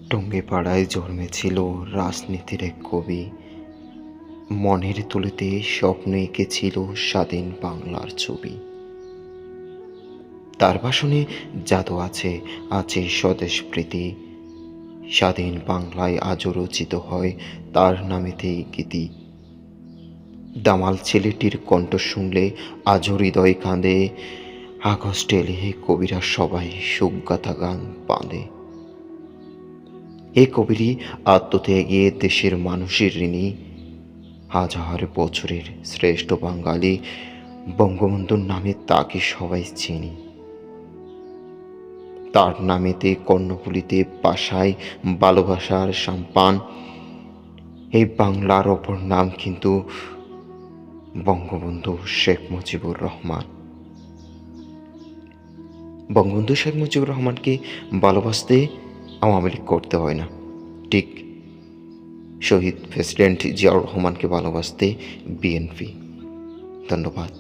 টঙ্গীপাড়ায় জন্মেছিল রাজনীতির এক কবি। মনের তুলিতে স্বপ্নে এঁকেছিল স্বাধীন বাংলার ছবি। তার ভাষণে জাদু আছে, আছে স্বদেশ প্রীতি। স্বাধীন বাংলায় আজও রচিত হয় তার নামেতেই গীতি। দামাল ছেলেটির কণ্ঠ শুনলে আজও হৃদয় কাঁদে। আগস্ট এলে কবিরা সবাই সুখগাথা গান বাঁধে। এ কবিরই আত্মত্যাগে দেশের মানুষের ঋণী। হাজার বছরের শ্রেষ্ঠ বাঙালি বঙ্গবন্ধুর নামে তাকে সবাই চিনি। তার নামেতে কর্ণফুলীতে বাসায় ভালোবাসার সাম্পান। এই বাংলার অপর নাম কিন্তু বঙ্গবন্ধু শেখ মুজিবুর রহমান। বঙ্গবন্ধু শেখ মুজিবুর রহমানকে ভালোবাসতে আওয়ামী লীগ করতে হয় না, ঠিক শহীদ প্রেসিডেন্ট জিয়াউর রহমানকে ভালোবাসতে বিএনপি। ধন্যবাদ।